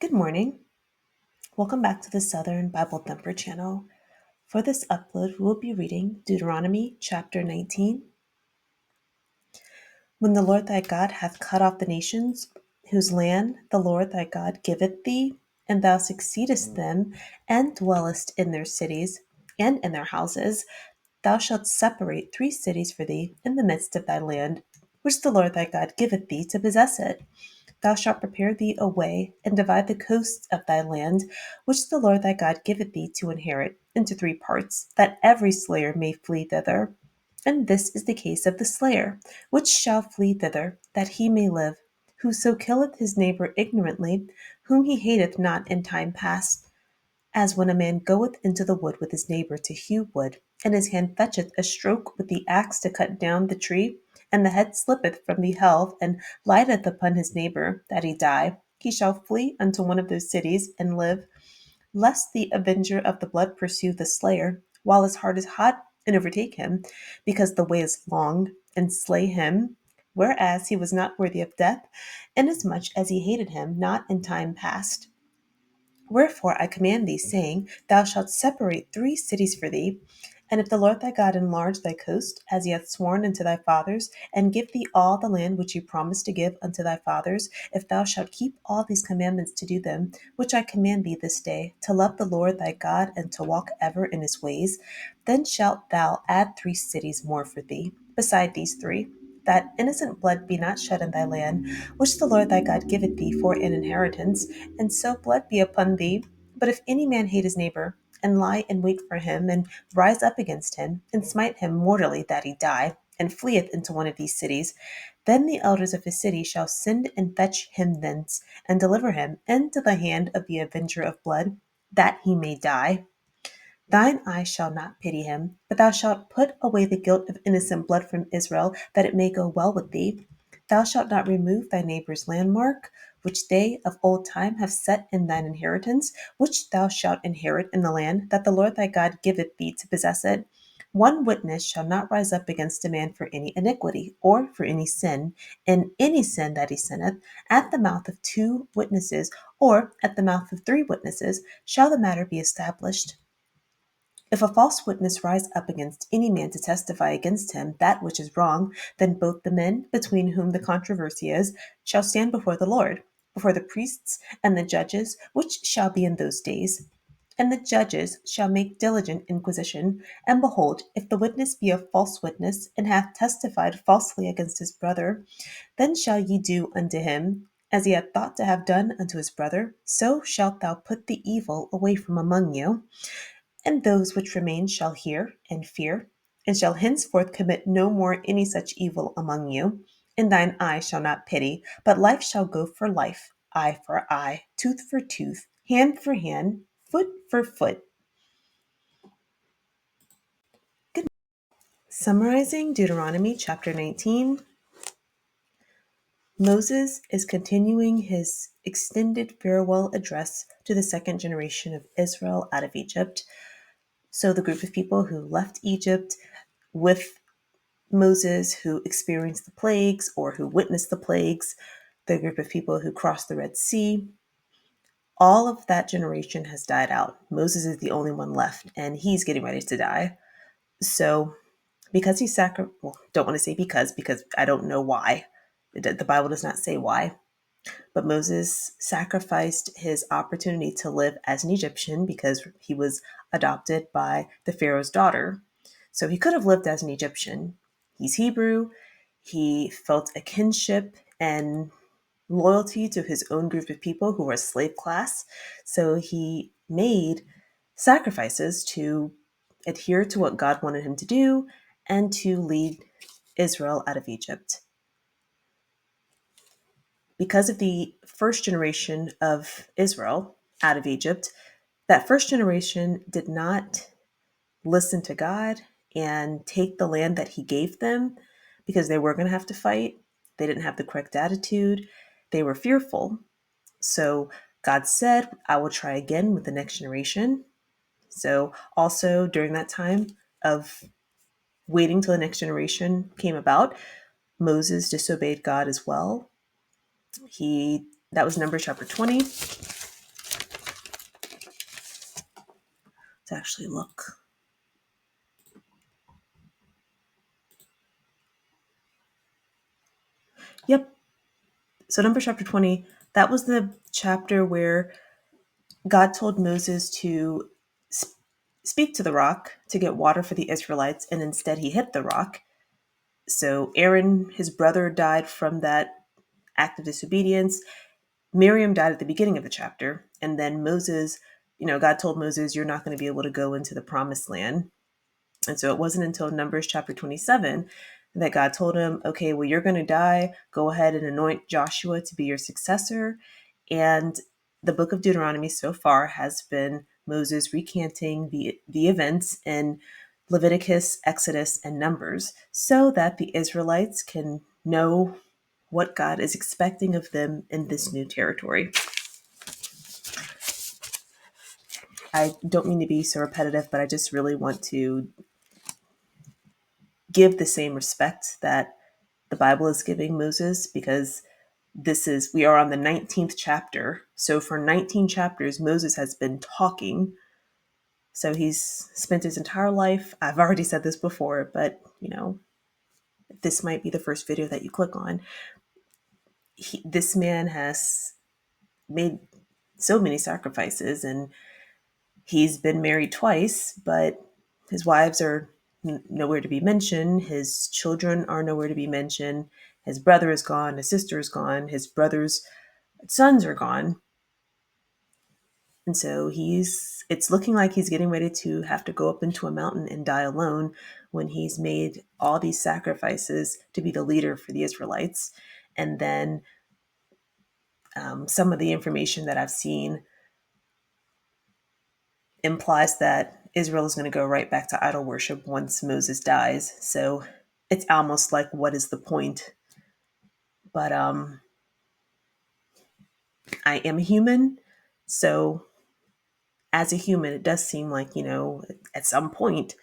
Good morning. Welcome back to the Southern Bible Thumper channel. For this upload, we will be reading Deuteronomy chapter 19. When the Lord thy God hath cut off the nations, whose land the Lord thy God giveth thee, and thou succeedest them, and dwellest in their cities, and in their houses, thou shalt separate 3 cities for thee in the midst of thy land, which the Lord thy God giveth thee to possess it. Thou shalt prepare thee a way, and divide the coasts of thy land, which the Lord thy God giveth thee to inherit, into 3 parts, that every slayer may flee thither. And this is the case of the slayer, which shall flee thither, that he may live. Whoso killeth his neighbor ignorantly, whom he hateth not in time past, as when a man goeth into the wood with his neighbor to hew wood, and his hand fetcheth a stroke with the axe to cut down the tree, and the head slippeth from the helve, and lighteth upon his neighbor, that he die. He shall flee unto one of those cities, and live, lest the avenger of the blood pursue the slayer, while his heart is hot, and overtake him, because the way is long, and slay him, whereas he was not worthy of death, inasmuch as he hated him not in time past. Wherefore I command thee, saying, Thou shalt separate 3 cities for thee. And if the Lord thy God enlarge thy coast, as he hath sworn unto thy fathers, and give thee all the land which he promised to give unto thy fathers, if thou shalt keep all these commandments to do them, which I command thee this day, to love the Lord thy God, and to walk ever in his ways, then shalt thou add 3 cities more for thee, beside these 3, that innocent blood be not shed in thy land, which the Lord thy God giveth thee for an inheritance, and so blood be upon thee. But if any man hate his neighbor, and lie in wait for him, and rise up against him, and smite him mortally that he die, and fleeth into one of these cities, then the elders of his city shall send and fetch him thence, and deliver him into the hand of the avenger of blood, that he may die. Thine eye shall not pity him, but thou shalt put away the guilt of innocent blood from Israel, that it may go well with thee. Thou shalt not remove thy neighbor's landmark, which they of old time have set in thine inheritance, which thou shalt inherit in the land that the Lord thy God giveth thee to possess it. One witness shall not rise up against a man for any iniquity, or for any sin, in any sin that he sinneth. At the mouth of 2 witnesses, or at the mouth of 3 witnesses, shall the matter be established. If a false witness rise up against any man to testify against him that which is wrong, then both the men between whom the controversy is shall stand before the Lord, before the priests and the judges, which shall be in those days. And the judges shall make diligent inquisition. And behold, if the witness be a false witness, and hath testified falsely against his brother, then shall ye do unto him as he hath thought to have done unto his brother. So shalt thou put the evil away from among you. And those which remain shall hear and fear, and shall henceforth commit no more any such evil among you. And thine eye shall not pity, but life shall go for life, eye for eye, tooth for tooth, hand for hand, foot for foot. Good. Summarizing Deuteronomy chapter 19, Moses is continuing his extended farewell address to the second generation of Israel out of Egypt. So the group of people who left Egypt with Moses, who experienced the plagues or who witnessed the plagues, the group of people who crossed the Red Sea, all of that generation has died out. Moses is the only one left, and he's getting ready to die. So, because he don't want to say because I don't know why. The Bible does not say why. But Moses sacrificed his opportunity to live as an Egyptian because he was adopted by the Pharaoh's daughter. So he could have lived as an Egyptian. He's Hebrew. He felt a kinship and loyalty to his own group of people who were a slave class. So he made sacrifices to adhere to what God wanted him to do and to lead Israel out of Egypt. Because of the first generation of Israel out of Egypt, that first generation did not listen to God and take the land that he gave them because they were going to have to fight. They didn't have the correct attitude. They were fearful. So God said, I will try again with the next generation. So also during that time of waiting till the next generation came about, Moses disobeyed God as well. That was Numbers chapter 20. to actually look. Yep. So Numbers chapter 20, that was the chapter where God told Moses to speak to the rock to get water for the Israelites, and instead he hit the rock. So Aaron, his brother, died from that act of disobedience. Miriam died at the beginning of the chapter. And then Moses, God told Moses, you're not going to be able to go into the promised land. And so it wasn't until Numbers chapter 27 that God told him, okay, well, you're going to die. Go ahead and anoint Joshua to be your successor. And the book of Deuteronomy so far has been Moses recanting the events in Leviticus, Exodus, and Numbers so that the Israelites can know what God is expecting of them in this new territory. I don't mean to be so repetitive, but I just really want to give the same respect that the Bible is giving Moses, because we are on the 19th chapter. So for 19 chapters, Moses has been talking. So he's spent his entire life. I've already said this before, but this might be the first video that you click on. This man has made so many sacrifices, and he's been married twice, but his wives are nowhere to be mentioned. His children are nowhere to be mentioned. His brother is gone. His sister is gone. His brother's sons are gone. And so it's looking like he's getting ready to have to go up into a mountain and die alone when he's made all these sacrifices to be the leader for the Israelites. And then some of the information that I've seen implies that Israel is going to go right back to idol worship once Moses dies. So it's almost like, what is the point? But I am a human. So as a human, it does seem like, at some point,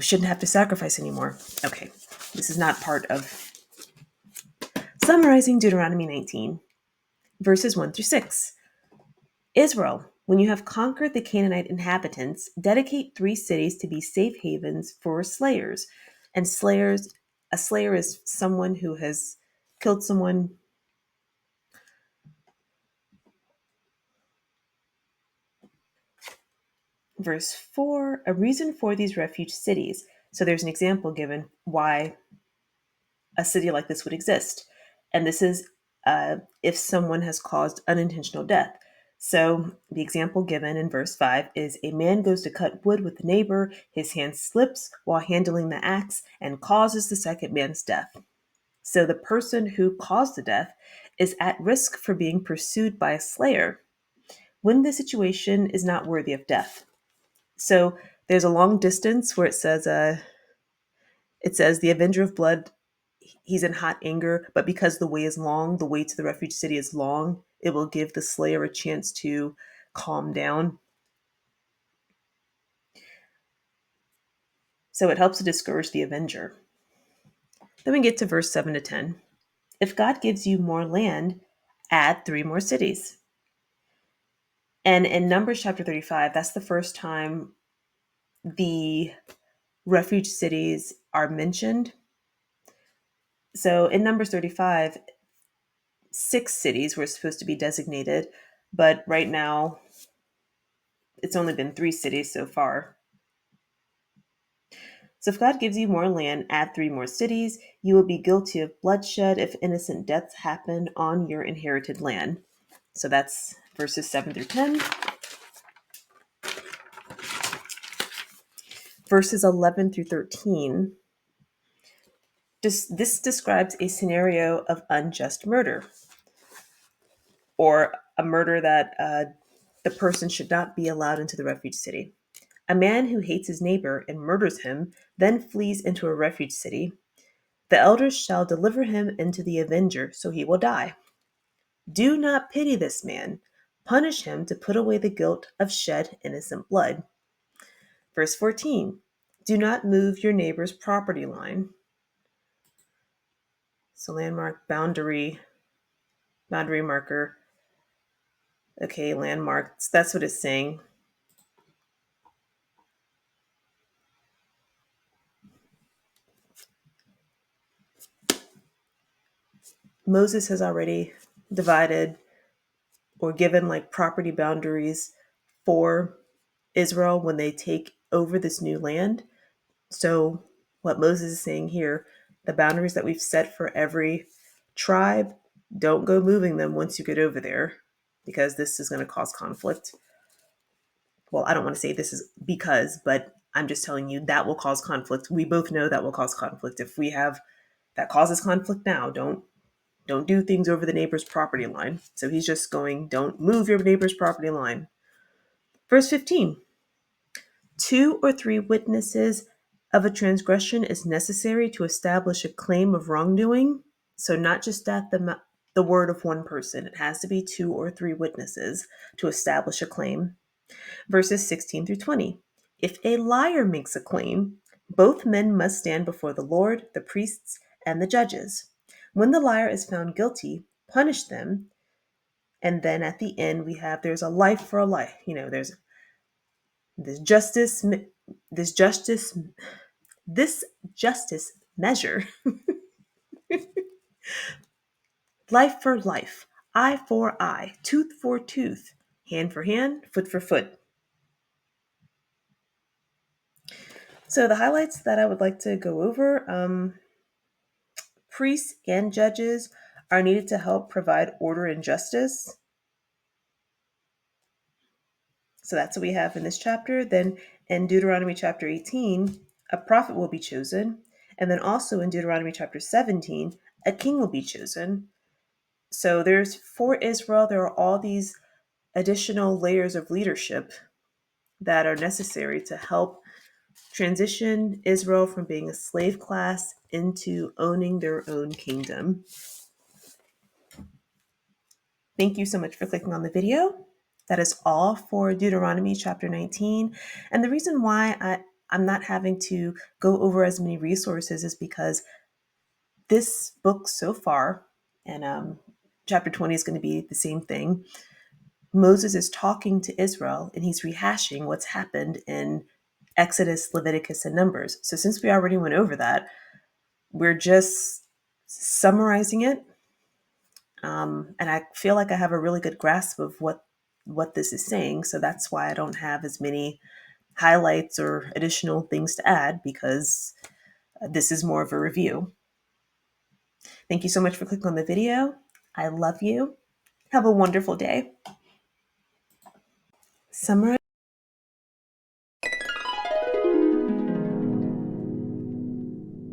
shouldn't have to sacrifice anymore. Okay, this is not part of summarizing Deuteronomy 19, verses 1 through 6. Israel, when you have conquered the Canaanite inhabitants, dedicate 3 cities to be safe havens for slayers. And a slayer is someone who has killed someone. Verse 4, a reason for these refuge cities. So there's an example given why a city like this would exist. And this is if someone has caused unintentional death. So the example given in verse 5 is a man goes to cut wood with a neighbor, his hand slips while handling the axe and causes the second man's death. So the person who caused the death is at risk for being pursued by a slayer when the situation is not worthy of death. So there's a long distance where it says the avenger of blood, he's in hot anger, but because the way is long, the way to the refuge city is long, it will give the slayer a chance to calm down. So it helps to discourage the avenger. Then we get to verse 7 to 10. If God gives you more land, add 3 more cities. And in Numbers chapter 35, that's the first time the refuge cities are mentioned. So in Numbers 35, 6 cities were supposed to be designated, but right now it's only been 3 cities so far. So if God gives you more land, add 3 more cities. You will be guilty of bloodshed if innocent deaths happen on your inherited land. So that's verses 7 through 10. Verses 11 through 13. This describes a scenario of unjust murder, or a murder that the person should not be allowed into the refuge city. A man who hates his neighbor and murders him then flees into a refuge city. The elders shall deliver him into the avenger, so he will die. Do not pity this man. Punish him to put away the guilt of shed innocent blood. Verse 14. Do not move your neighbor's property line. So landmark, boundary marker. Okay, landmarks. That's what it's saying. Moses has already divided or given like property boundaries for Israel when they take over this new land. So, what Moses is saying here, the boundaries that we've set for every tribe, don't go moving them once you get over there because this is going to cause conflict. Well, I don't want to say this is because, but I'm just telling you that will cause conflict. We both know that will cause conflict. If we have that causes conflict now, don't do things over the neighbor's property line. So he's just going, don't move your neighbor's property line. Verse 15. 2 or 3 witnesses of a transgression is necessary to establish a claim of wrongdoing. So not just at the word of one person. It has to be 2 or 3 witnesses to establish a claim. Verses 16 through 20. If a liar makes a claim, both men must stand before the Lord, the priests, and the judges. When the liar is found guilty, punish them. And then at the end, there's a life for a life. There's this justice, this justice, this justice measure. Life for life, eye for eye, tooth for tooth, hand for hand, foot for foot. So the highlights that I would like to go over, priests and judges are needed to help provide order and justice. So that's what we have in this chapter. Then in Deuteronomy chapter 18, a prophet will be chosen. And then also in Deuteronomy chapter 17, a king will be chosen. So for Israel, there are all these additional layers of leadership that are necessary to help transition Israel from being a slave class into owning their own kingdom. Thank you so much for clicking on the video. That is all for Deuteronomy chapter 19. And the reason why I'm not having to go over as many resources is because this book so far, and chapter 20 is going to be the same thing. Moses is talking to Israel and he's rehashing what's happened in Exodus, Leviticus, and Numbers. So since we already went over that, we're just summarizing it. And I feel like I have a really good grasp of what this is saying. So that's why I don't have as many highlights or additional things to add, because this is more of a review. Thank you so much for clicking on the video. I love you. Have a wonderful day. Summarize.